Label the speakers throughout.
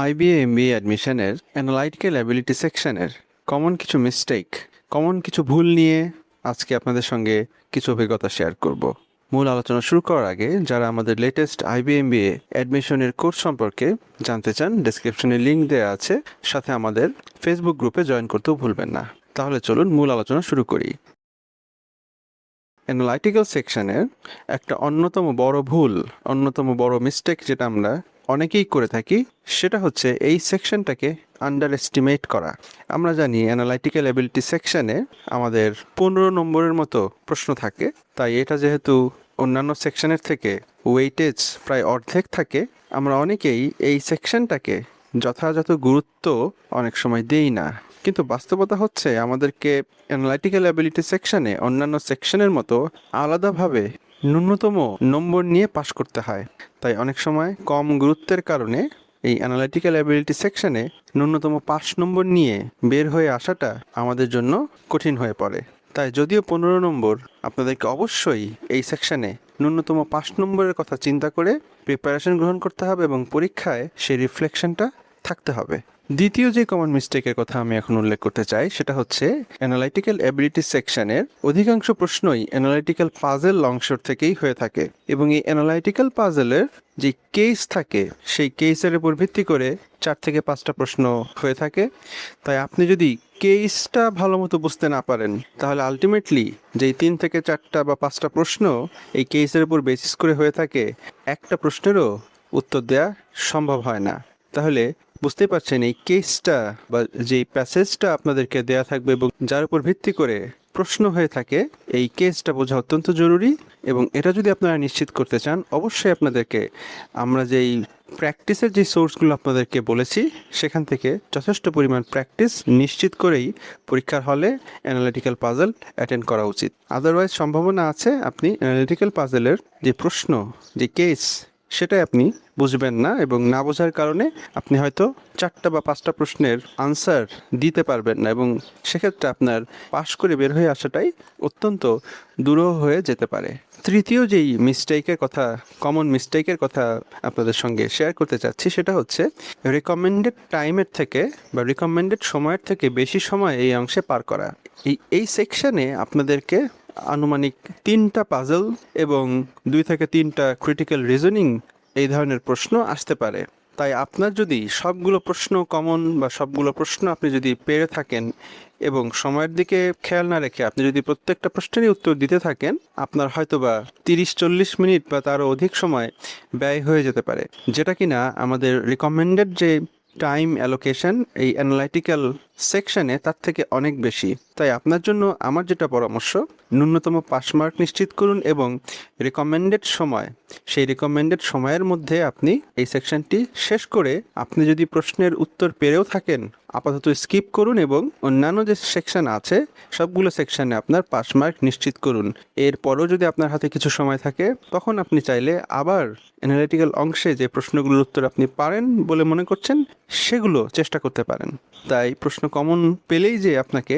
Speaker 1: IBA MBA অ্যাডমিশনের analytical ability সেকশনের common কিছু মিস্টেক, কমন কিছু ভুল নিয়ে আজকে আপনাদের সঙ্গে কিছু অভিজ্ঞতা শেয়ার করব। মূল আলোচনা শুরু করার আগে যারা আমাদের লেটেস্ট আইবিএ এমবিএ অ্যাডমিশনের কোর্স সম্পর্কে জানতে চান, ডেসক্রিপশনে লিঙ্ক দেওয়া আছে, সাথে আমাদের ফেসবুক গ্রুপে জয়েন করতেও ভুলবেন না। তাহলে চলুন মূল আলোচনা শুরু করি। অ্যানালাইটিক্যাল সেকশনের একটা অন্যতম বড় মিস্টেক যেটা আমরা অনেকেই করে থাকি, সেটা হচ্ছে এই সেকশনটাকে আন্ডার এস্টিমেট করা। আমরা জানি অ্যানালাইটিক্যাল অ্যাবিলিটি সেকশনে আমাদের 15 নম্বরের মতো প্রশ্ন থাকে, তাই এটা যেহেতু অন্যান্য সেকশনের থেকে ওয়েটেজ প্রায় অর্ধেক থাকে, আমরা অনেকেই এই সেকশনটাকে যথাযথ গুরুত্ব অনেক সময় দেই না। কিন্তু বাস্তবতা হচ্ছে আমাদেরকে অ্যানালাইটিক্যাল অ্যাবিলিটি সেকশনে অন্যান্য সেকশনের মতো আলাদাভাবে ন্যূনতম নম্বর নিয়ে পাশ করতে হয়। তাই অনেক সময় কম গুরুত্বের কারণে এই অ্যানালাইটিক্যাল অ্যাবিলিটি সেকশনে ন্যূনতম 5 নম্বর নিয়ে বের হয়ে আসাটা আমাদের জন্য কঠিন হয়ে পড়ে। তাই যদিও 15 নম্বর, আপনাদেরকে অবশ্যই এই সেকশনে ন্যূনতম 5 নম্বরের কথা চিন্তা করে প্রিপারেশন গ্রহণ করতে হবে এবং পরীক্ষায় সেই রিফ্লেকশনটা থাকতে হবে। দ্বিতীয় যে কমন মিস্টেকের কথা আমি এখন উল্লেখ করতে চাই, সেটা হচ্ছে অ্যানালাইটিক্যাল অ্যাবিলিটি সেকশনের অধিকাংশ প্রশ্নই অ্যানালাইটিক্যাল পাজেল অংশ থেকেই হয়ে থাকে, এবং এই অ্যানালাইটিক্যাল পাজেলের যে কেস থাকে সেই কেসের উপর ভিত্তি করে 4 থেকে 5টা প্রশ্ন হয়ে থাকে। তাই আপনি যদি কেসটা ভালো মতো বুঝতে না পারেন, তাহলে আলটিমেটলি যেই 3 থেকে 4টা বা 5টা প্রশ্ন এই কেসের উপর বেসিস করে হয়ে থাকে, একটা প্রশ্নেরও উত্তর দেওয়া সম্ভব হয় না। তাহলে বুঝতেই পারছেন এই কেসটা বা যেই প্যাসেজটা আপনাদেরকে দেয়া থাকবে এবং যার উপর ভিত্তি করে প্রশ্ন হয়ে থাকে, এই কেসটা বোঝা অত্যন্ত জরুরি। এবং এটা যদি আপনারা নিশ্চিত করতে চান, অবশ্যই আপনাদেরকে আমরা যেই প্র্যাকটিসের যে সোর্সগুলো আপনাদেরকে বলেছি সেখান থেকে যথেষ্ট পরিমাণ প্র্যাকটিস নিশ্চিত করেই পরীক্ষার হলে অ্যানালিটিক্যাল পাজল অ্যাটেন্ড করা উচিত। আদারওয়াইজ সম্ভাবনা আছে আপনি অ্যানালিটিক্যাল পাজলের যে প্রশ্ন, যে কেস, সেটাই আপনি বুঝবেন না, এবং না বোঝার কারণে আপনি হয়তো 4টা বা 5টা প্রশ্নের আনসার দিতে পারবেন না, এবং সেক্ষেত্রে আপনার পাশ করে বের হয়ে আসাটাই অত্যন্ত দুরূহ হয়ে যেতে পারে। তৃতীয় যেই কমন মিস্টেকের কথা আপনাদের সঙ্গে শেয়ার করতে চাচ্ছি, সেটা হচ্ছে রিকমেন্ডেড টাইমের থেকে বা রিকমেন্ডেড সময়ের থেকে বেশি সময় এই অংশে পার করা। এই সেকশনে আপনাদেরকে আনুমানিক 3টা পাজল এবং 2 থেকে 3টা ক্রিটিক্যাল রিজনিং এই ধরনের প্রশ্ন আসতে পারে। তাই আপনার যদি সবগুলো প্রশ্ন কমন বা সবগুলো প্রশ্ন আপনি যদি পেরে থাকেন এবং সময়ের দিকে খেয়াল না রেখে আপনি যদি প্রত্যেকটা প্রশ্নেরই উত্তর দিতে থাকেন, আপনার হয়তোবা 30-40 মিনিট বা তারও অধিক সময় ব্যয় হয়ে যেতে পারে, যেটা কিনা আমাদের রিকমেন্ডেড যে টাইম অ্যালোকেশন এই অ্যানালাইটিক্যাল সেকশনে তার থেকে অনেক বেশি। তাই আপনার জন্য আমার যেটা পরামর্শ, ন্যূনতম 5 মার্ক নিশ্চিত করুন এবং সেই রিকমেন্ডেড সময়ের মধ্যে আপনি এই সেকশনটি শেষ করে আপনি যদি প্রশ্নের উত্তর পেরেও থাকেন, আপাতত স্কিপ করুন এবং অন্যান্য যে সেকশন আছে সবগুলো সেকশনে আপনার 5 মার্ক নিশ্চিত করুন। এরপরও যদি আপনার হাতে কিছু সময় থাকে, তখন আপনি চাইলে আবার অ্যানালিটিক্যাল অংশে যে প্রশ্নগুলোর উত্তর আপনি পারেন বলে মনে করছেন সেগুলো চেষ্টা করতে পারেন। তাই প্রশ্ন কমন পেলেই যে আপনাকে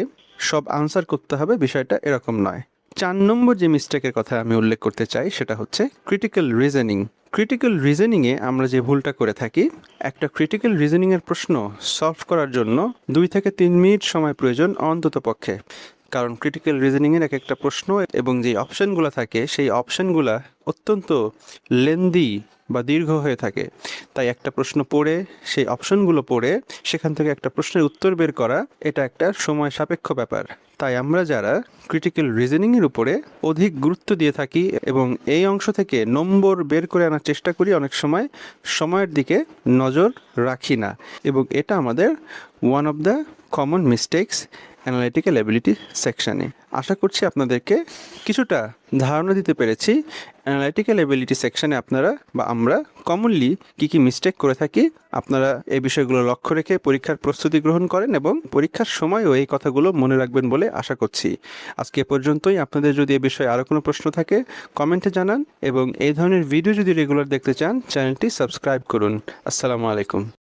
Speaker 1: সব আনসার করতে হবে, বিষয়টা এরকম নয়। 4 নম্বর যে মিস্টেকের কথা আমি উল্লেখ করতে চাই, সেটা হচ্ছে ক্রিটিক্যাল রিজনিংয়ে আমরা যে ভুলটা করে থাকি, একটা ক্রিটিক্যাল রিজনিংয়ের প্রশ্ন সলভ করার জন্য 2 থেকে 3 মিনিট সময় প্রয়োজন অন্তত পক্ষে। কারণ ক্রিটিক্যাল রিজনিংয়ের এক একটা প্রশ্ন এবং যে অপশানগুলো থাকে সেই অপশানগুলো অত্যন্ত লেন্দি বা দীর্ঘ হয়ে থাকে। তাই একটা প্রশ্ন পড়ে, সেই অপশনগুলো পড়ে সেখান থেকে একটা প্রশ্নের উত্তর বের করা, এটা একটা সময় সাপেক্ষ ব্যাপার। তাই আমরা যারা ক্রিটিক্যাল রিজনিংয়ের উপরে অধিক গুরুত্ব দিয়ে থাকি এবং এই অংশ থেকে নম্বর বের করে আনার চেষ্টা করি, অনেক সময় সময়ের দিকে নজর রাখি না, এবং এটা আমাদের one of the common mistakes analytical ability সেকশনে। আশা করছি আপনাদেরকে কিছুটা ধারণা দিতে পেরেছি অ্যানালিটিক্যাল অ্যাবিলিটি সেকশনে আপনারা বা আমরা কমনলি কী মিস্টেক করে থাকি। আপনারা এই বিষয়গুলো লক্ষ্য রেখে পরীক্ষার প্রস্তুতি গ্রহণ করেন এবং পরীক্ষার সময়ও এই কথাগুলো মনে রাখবেন বলে আশা করছি। আজকে এ পর্যন্তই। আপনাদের যদি এ বিষয়ে আরও কোনো প্রশ্ন থাকে কমেন্টে জানান, এবং এই ধরনের ভিডিও যদি রেগুলার দেখতে চান চ্যানেলটি সাবস্ক্রাইব করুন। আসসালামু আলাইকুম।